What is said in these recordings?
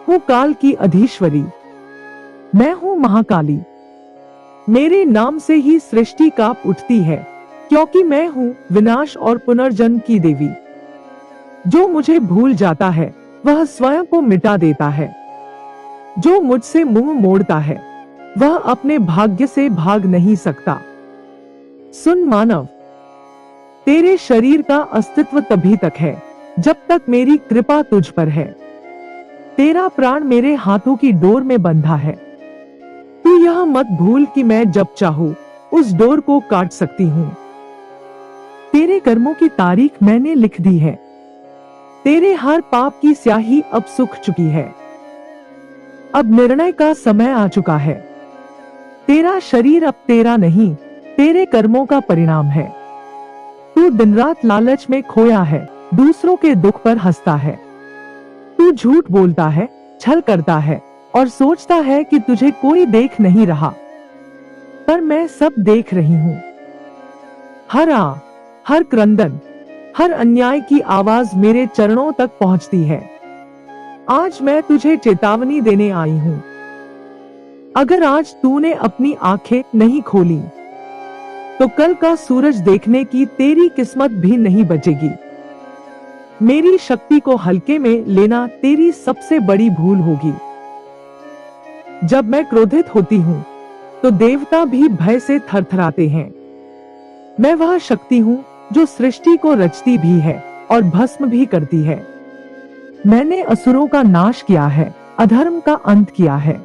हूँ काल की अधीश्वरी, मैं हूँ महाकाली। मेरे नाम से ही सृष्टि कांप उठती है, क्योंकि मैं हूँ विनाश और पुनर्जन्म की देवी। जो मुझे भूल जाता है वह स्वयं को मिटा देता है। जो मुझसे मुंह मोड़ता है वह अपने भाग्य से भाग नहीं सकता। सुन मानव, तेरे शरीर का अस्तित्व तभी तक है जब तक मेरी कृपा तुझ पर है। तेरा प्राण मेरे हाथों की डोर में बंधा है। तू यह मत भूल कि मैं जब चाहूं उस डोर को काट सकती हूँ। तेरे कर्मों की तारीख मैंने लिख दी है। तेरे हर पाप की स्याही अब सूख चुकी है। अब निर्णय का समय आ चुका है। तेरा शरीर अब तेरा नहीं, तेरे कर्मों का परिणाम है। तू दिन रात लालच में खोया है, दूसरों के दुख पर हंसता है। तू झूठ बोलता है, छल करता है और सोचता है कि तुझे कोई देख नहीं रहा, पर मैं सब देख रही हूँ। हर क्रंदन, हर अन्याय की आवाज मेरे चरणों तक पहुँचती है। आज मैं तुझे चेतावनी देने आई हूँ। अगर आज तूने अपनी आंखें नहीं खोली तो कल का सूरज देखने की तेरी किस्मत भी नहीं बचेगी। मेरी शक्ति को हल्के में लेना तेरी सबसे बड़ी भूल होगी। जब मैं क्रोधित होती हूँ तो देवता भी भय से थरथराते हैं। मैं वह शक्ति हूँ जो सृष्टि को रचती भी है और भस्म भी करती है। मैंने असुरों का नाश किया है, अधर्म का अंत किया है,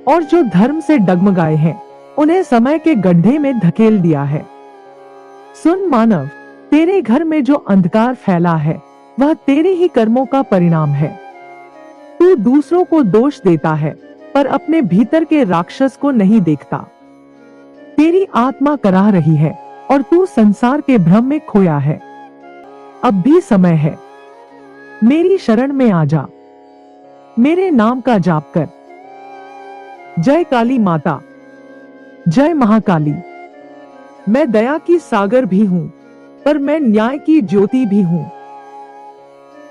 और जो धर्म से डगमगाए हैं उन्हें समय के गड्ढे में धकेल दिया है। सुन मानव, तेरे घर में जो अंधकार फैला है वह तेरे ही कर्मों का परिणाम है। तू दूसरों को दोष देता है पर अपने भीतर के राक्षस को नहीं देखता। तेरी आत्मा कराह रही है और तू संसार के भ्रम में खोया है। अब भी समय है, मेरी शरण में आ जा, मेरे नाम का जाप कर। जय काली माता, जय महाकाली। मैं दया की सागर भी हूँ, पर मैं न्याय की ज्योति भी हूँ।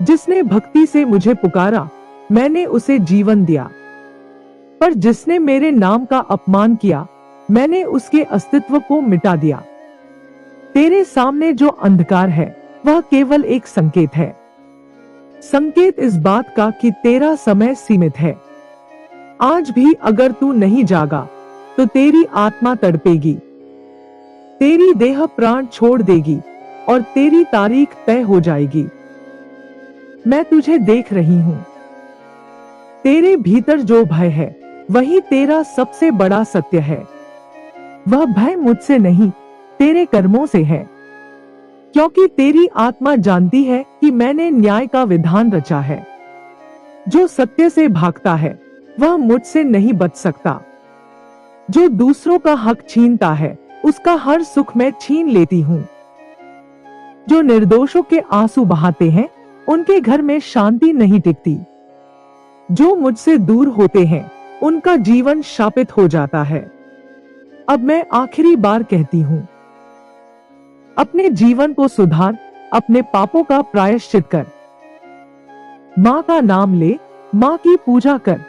जिसने भक्ति से मुझे पुकारा मैंने उसे जीवन दिया, पर जिसने मेरे नाम का अपमान किया मैंने उसके अस्तित्व को मिटा दिया। तेरे सामने जो अंधकार है वह केवल एक संकेत है, संकेत इस बात का कि तेरा समय सीमित है। आज भी अगर तू नहीं जागा तो तेरी आत्मा तड़पेगी, तेरी देह प्राण छोड़ देगी और तेरी तारीख तय हो जाएगी। मैं तुझे देख रही हूँ। तेरे भीतर जो भय है वही तेरा सबसे बड़ा सत्य है। वह भय मुझसे नहीं, तेरे कर्मों से है, क्योंकि तेरी आत्मा जानती है कि मैंने न्याय का विधान रचा है। जो सत्य से भागता है वह मुझसे नहीं बच सकता। जो दूसरों का हक छीनता है उसका हर सुख मैं छीन लेती हूँ। जो निर्दोषों के आंसू बहाते हैं उनके घर में शांति नहीं टिकती। जो मुझसे दूर होते हैं उनका जीवन शापित हो जाता है। अब मैं आखिरी बार कहती हूँ, अपने जीवन को सुधार, अपने पापों का प्रायश्चित कर। माँ का नाम ले, माँ की पूजा कर,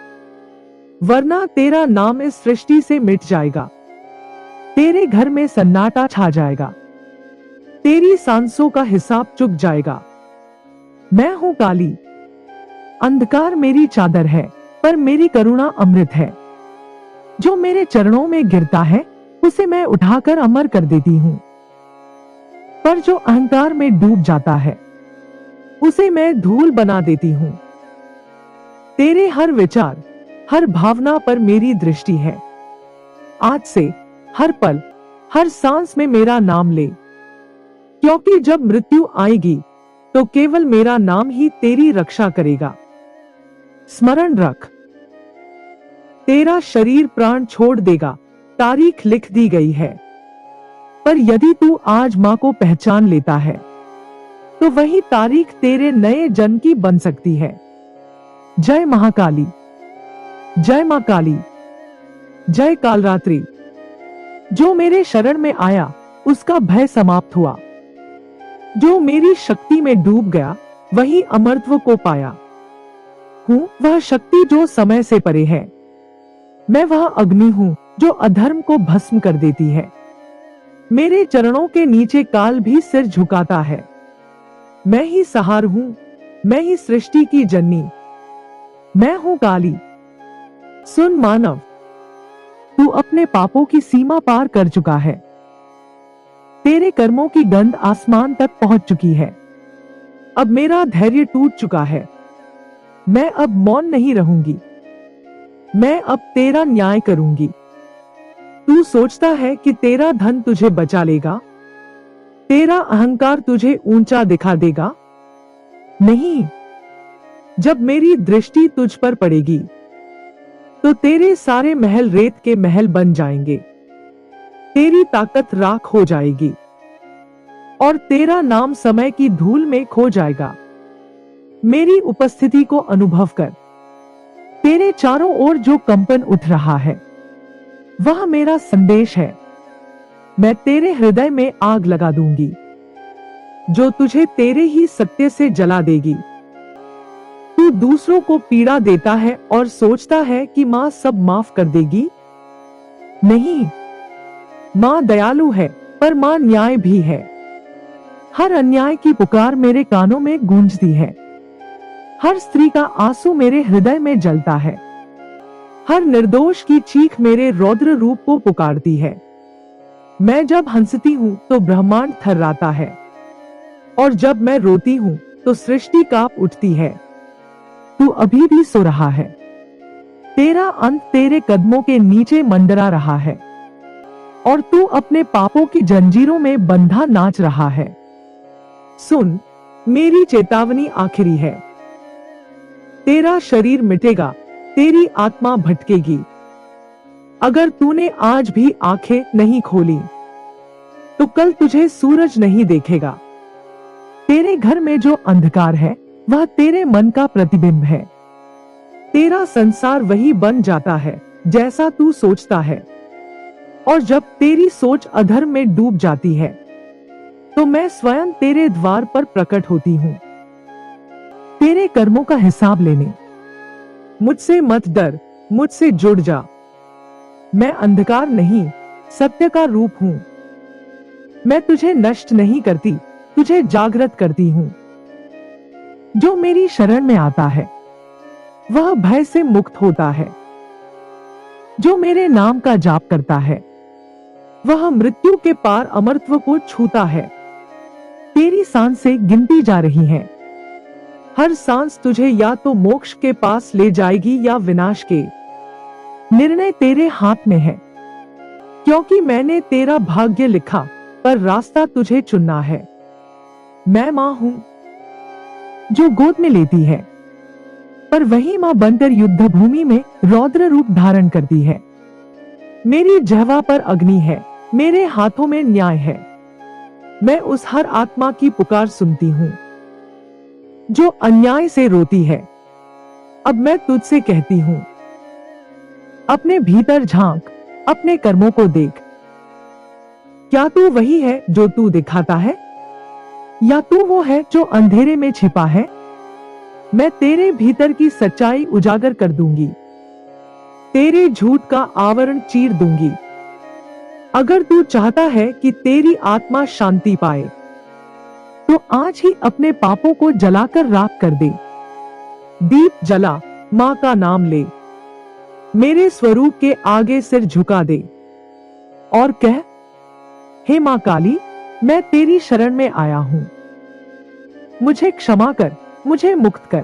वरना तेरा नाम इस सृष्टि से मिट जाएगा। तेरे घर में सन्नाटा छा जाएगा, तेरी सांसों का हिसाब चुक जाएगा। मैं हूँ काली। अंधकार मेरी चादर है पर मेरी करुणा अमृत है। जो मेरे चरणों में गिरता है उसे मैं उठाकर अमर कर देती हूँ, पर जो अहंकार में डूब जाता है उसे मैं धूल बना देती हूँ। तेरे हर विचार, हर भावना पर मेरी दृष्टि है। आज से हर पल, हर सांस में मेरा नाम ले, क्योंकि जब मृत्यु आएगी तो केवल मेरा नाम ही तेरी रक्षा करेगा। स्मरण रख, तेरा शरीर प्राण छोड़ देगा, तारीख लिख दी गई है, पर यदि तू आज माँ को पहचान लेता है तो वही तारीख तेरे नए जन्म की बन सकती है। जय महाकाली, जय माँ काली, जय कालरात्रि। जो मेरे शरण में आया उसका भय समाप्त हुआ। जो मेरी शक्ति में डूब गया वही अमरत्व को पाया। हूँ वह शक्ति जो समय से परे है। मैं वह अग्नि हूँ जो अधर्म को भस्म कर देती है। मेरे चरणों के नीचे काल भी सिर झुकाता है। मैं ही सहार हूँ, मैं ही सृष्टि की जननी, मैं हूँ काली। सुन मानव, तू अपने पापों की सीमा पार कर चुका है। तेरे कर्मों की गंध आसमान तक पहुंच चुकी है। अब मेरा धैर्य टूट चुका है। मैं अब मौन नहीं रहूंगी। मैं अब तेरा न्याय करूंगी। तू सोचता है कि तेरा धन तुझे बचा लेगा, तेरा अहंकार तुझे ऊंचा दिखा देगा? नहीं। जब मेरी दृष्टि तुझ पर पड़ेगी तो तेरे सारे महल रेत के महल बन जाएंगे, तेरी ताकत राख हो जाएगी और तेरा नाम समय की धूल में खो जाएगा। मेरी उपस्थिति को अनुभव कर। तेरे चारों ओर जो कंपन उठ रहा है वह मेरा संदेश है। मैं तेरे हृदय में आग लगा दूंगी जो तुझे तेरे ही सत्य से जला देगी। तू दूसरों को पीड़ा देता है और सोचता है कि माँ सब माफ कर देगी। नहीं, माँ दयालु है पर माँ न्याय भी है। हर अन्याय की पुकार मेरे कानों में गूंजती है। हर स्त्री का आंसू मेरे हृदय में जलता है। हर निर्दोष की चीख मेरे रौद्र रूप को पुकारती है। मैं जब हंसती हूँ तो ब्रह्मांड थर्राता है और जब मैं रोती हूँ तो सृष्टि कांप उठती है। तू अभी भी सो रहा है। तेरा अंत तेरे कदमों के नीचे मंडरा रहा है और तू अपने पापों की जंजीरों में बंधा नाच रहा है। सुन, मेरी चेतावनी आखिरी है। तेरा शरीर मिटेगा, तेरी आत्मा भटकेगी। अगर तूने आज भी आंखें नहीं खोली तो कल तुझे सूरज नहीं देखेगा। तेरे घर में जो अंधकार है वह तेरे मन का प्रतिबिंब है। तेरा संसार वही बन जाता है जैसा तू सोचता है और जब तेरी सोच अधर्म में डूब जाती है तो मैं स्वयं तेरे द्वार पर प्रकट होती हूँ, तेरे कर्मों का हिसाब लेने। मुझसे मत डर, मुझसे जुड़ जा। मैं अंधकार नहीं, सत्य का रूप हूँ। मैं तुझे नष्ट नहीं करती, तुझे जागृत करती हूँ। जो मेरी शरण में आता है वह भय से मुक्त होता है। जो मेरे नाम का जाप करता है वह मृत्यु के पार अमरत्व को छूता है। तेरी सांसें गिनती जा रही हैं। हर सांस तुझे या तो मोक्ष के पास ले जाएगी या विनाश के। निर्णय तेरे हाथ में है, क्योंकि मैंने तेरा भाग्य लिखा पर रास्ता तुझे चुनना है। मैं मां हूं जो गोद में लेती है, पर वही मां बनकर युद्ध भूमि में रौद्र रूप धारण करती है। मेरी जिह्वा पर अग्नि है, मेरे हाथों में न्याय है। मैं उस हर आत्मा की पुकार सुनती हूँ जो अन्याय से रोती है। अब मैं तुझसे कहती हूँ, अपने भीतर झांक, अपने कर्मों को देख। क्या तू वही है जो तू दिखाता है या तू वो है जो अंधेरे में छिपा है? मैं तेरे भीतर की सच्चाई उजागर कर दूंगी, तेरे झूठ का आवरण चीर दूंगी। अगर तू चाहता है कि तेरी आत्मा शांति पाए तो आज ही अपने पापों को जलाकर राख कर दे। दीप जला, मां का नाम ले, मेरे स्वरूप के आगे सिर झुका दे और कह, हे मां काली, मैं तेरी शरण में आया हूं। मुझे क्षमा कर, मुझे मुक्त कर।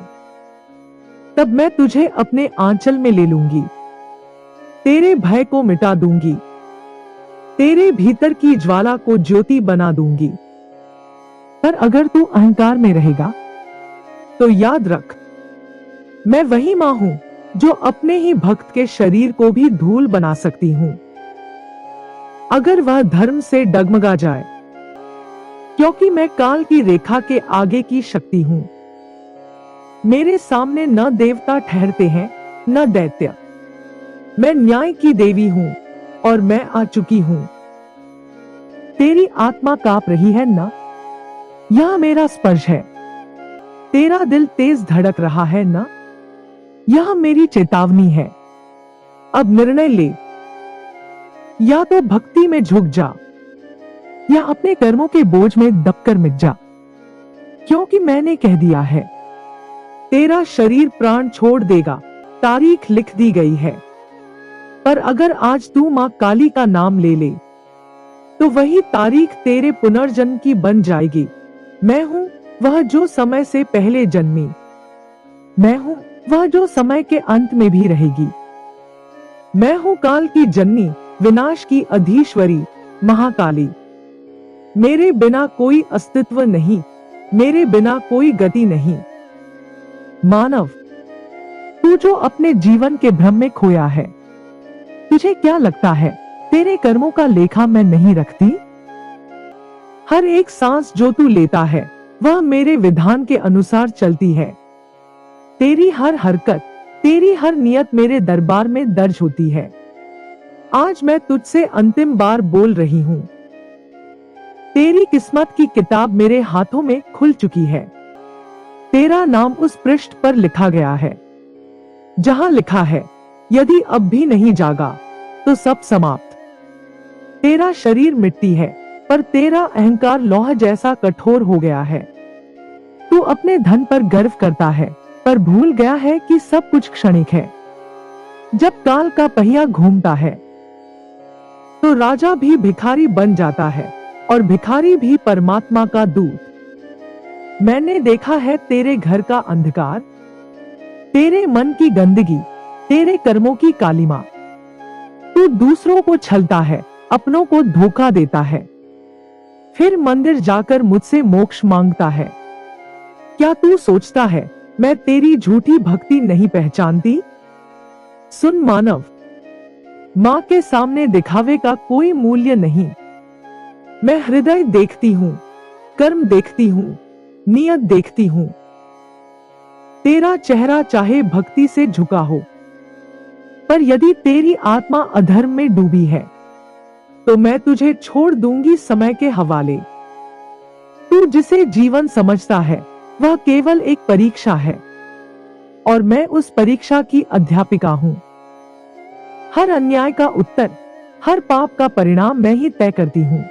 तब मैं तुझे अपने आंचल में ले लूंगी, तेरे भय को मिटा दूंगी, तेरे भीतर की ज्वाला को ज्योति बना दूंगी। पर अगर तू अहंकार में रहेगा तो याद रख, मैं वही मां हूं जो अपने ही भक्त के शरीर को भी धूल बना सकती हूं अगर वह धर्म से डगमगा जाए, क्योंकि मैं काल की रेखा के आगे की शक्ति हूं। मेरे सामने न देवता ठहरते हैं न दैत्य। मैं न्याय की देवी हूं और मैं आ चुकी हूं। तेरी आत्मा कांप रही है ना? यह मेरा स्पर्श है। तेरा दिल तेज धड़क रहा है ना? यह मेरी चेतावनी है। अब निर्णय ले, या तो भक्ति में झुक जा या अपने कर्मों के बोझ में दबकर मिट जा, क्योंकि मैंने कह दिया है, तेरा शरीर प्राण छोड़ देगा। तारीख लिख दी गई है, पर अगर आज तू मां काली का नाम ले ले तो वही तारीख तेरे पुनर्जन्म की बन जाएगी। मैं हूं वह जो समय से पहले जन्मी, मैं हूं वह जो समय के अंत में भी रहेगी। मैं हूं काल की जननी, विनाश की अधीश्वरी, महाकाली। मेरे बिना कोई अस्तित्व नहीं, मेरे बिना कोई गति नहीं। मानव, तू जो अपने जीवन के भ्रम में खोया है, तुझे क्या लगता है तेरे कर्मों का लेखा मैं नहीं रखती? हर एक सांस जो तू लेता है वह मेरे विधान के अनुसार चलती है। तेरी हर हरकत, तेरी हर नियत मेरे दरबार में दर्ज होती है। आज मैं तुझसे अंतिम बार बोल रही हूं, तेरी किस्मत की किताब मेरे हाथों में खुल चुकी है। तेरा नाम उस पृष्ठ पर लिखा गया है जहां लिखा है, यदि अब भी नहीं जागा तो सब समाप्त। तेरा शरीर मिट्टी है, पर तेरा अहंकार लौह जैसा कठोर हो गया है। तू अपने धन पर गर्व करता है, पर भूल गया है कि सब कुछ क्षणिक है। जब काल का पहिया घूमता है तो राजा भी भिखारी बन जाता है और भिखारी भी परमात्मा का दूत। मैंने देखा है तेरे घर का अंधकार, तेरे मन की गंदगी, तेरे कर्मों की कालिमा। तू दूसरों को छलता है, अपनों को धोखा देता है, फिर मंदिर जाकर मुझसे मोक्ष मांगता है। क्या तू सोचता है मैं तेरी झूठी भक्ति नहीं पहचानती? सुन मानव, मां के सामने दिखावे का कोई मूल्य नहीं। मैं हृदय देखती हूँ, कर्म देखती हूँ, नियत देखती हूँ। तेरा चेहरा चाहे भक्ति से झुका हो, पर यदि तेरी आत्मा अधर्म में डूबी है तो मैं तुझे छोड़ दूंगी समय के हवाले। तू जिसे जीवन समझता है वह केवल एक परीक्षा है, और मैं उस परीक्षा की अध्यापिका हूं। हर अन्याय का उत्तर, हर पाप का परिणाम मैं ही तय करती हूं।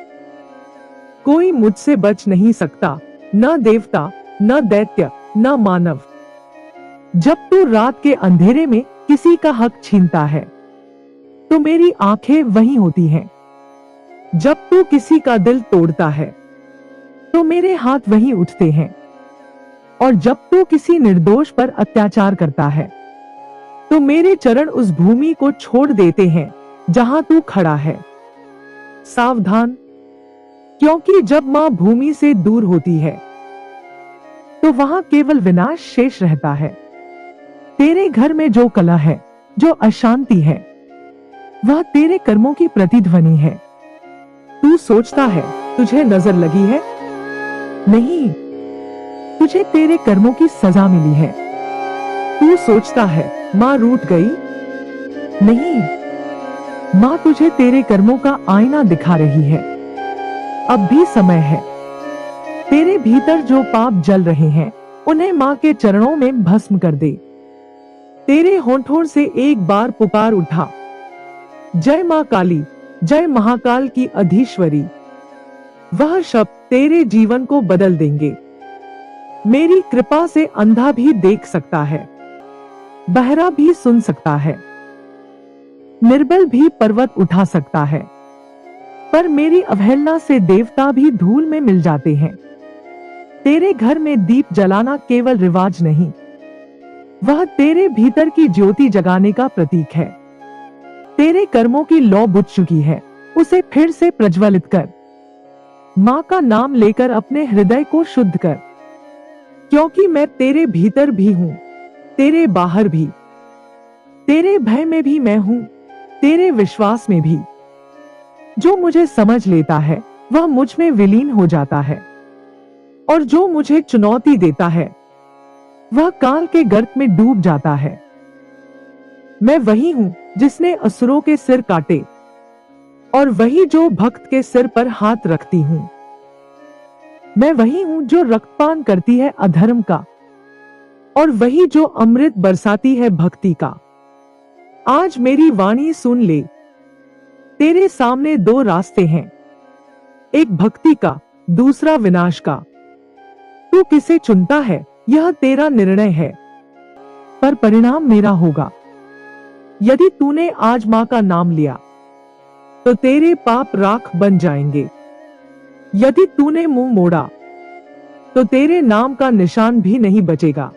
कोई मुझसे बच नहीं सकता, न देवता, न दैत्य, न मानव। जब तू रात के अंधेरे में किसी का हक छीनता है तो मेरी आंखें वहीं होती हैं। जब तू किसी का दिल तोड़ता है तो मेरे हाथ वहीं उठते हैं। और जब तू किसी निर्दोष पर अत्याचार करता है तो मेरे चरण उस भूमि को छोड़ देते हैं जहां तू खड़ा है। सावधान, क्योंकि जब मां भूमि से दूर होती है तो वहां केवल विनाश शेष रहता है। तेरे घर में जो कलह है, जो अशांति है, वह तेरे कर्मों की प्रतिध्वनि है। तू सोचता है तुझे नजर लगी है? नहीं, तुझे तेरे कर्मों की सजा मिली है। तू सोचता है मां रूठ गई? नहीं, मां तुझे तेरे कर्मों का आईना दिखा रही है। अब भी समय है। तेरे भीतर जो पाप जल रहे हैं उन्हें मां के चरणों में भस्म कर दे। तेरे होंठों से एक बार पुकार उठा, जय मां काली, जय महाकाल की अधीश्वरी। वह शब्द तेरे जीवन को बदल देंगे। मेरी कृपा से अंधा भी देख सकता है, बहरा भी सुन सकता है, निर्बल भी पर्वत उठा सकता है, पर मेरी अवहेलना से देवता भी धूल में मिल जाते हैं। तेरे घर में दीप जलाना केवल रिवाज नहीं, वह तेरे भीतर की ज्योति जगाने का प्रतीक है। तेरे कर्मों की लौ बुझ चुकी है, उसे फिर से प्रज्वलित कर। मां का नाम लेकर अपने हृदय को शुद्ध कर, क्योंकि मैं तेरे भीतर भी हूं, तेरे बाहर भी। तेरे भय में भी मैं हूं, तेरे विश्वास में भी। जो मुझे समझ लेता है वह मुझ में विलीन हो जाता है, और जो मुझे चुनौती देता है वह काल के गर्त में डूब जाता है। मैं वही हूं जिसने असुरों के सिर काटे, और वही जो भक्त के सिर पर हाथ रखती हूं। मैं वही हूं जो रक्तपान करती है अधर्म का, और वही जो अमृत बरसाती है भक्ति का। आज मेरी वाणी सुन ले, तेरे सामने दो रास्ते हैं, एक भक्ति का, दूसरा विनाश का। तू किसे चुनता है यह तेरा निर्णय है, पर परिणाम मेरा होगा। यदि तूने आज मां का नाम लिया तो तेरे पाप राख बन जाएंगे। यदि तूने मुंह मोड़ा तो तेरे नाम का निशान भी नहीं बचेगा।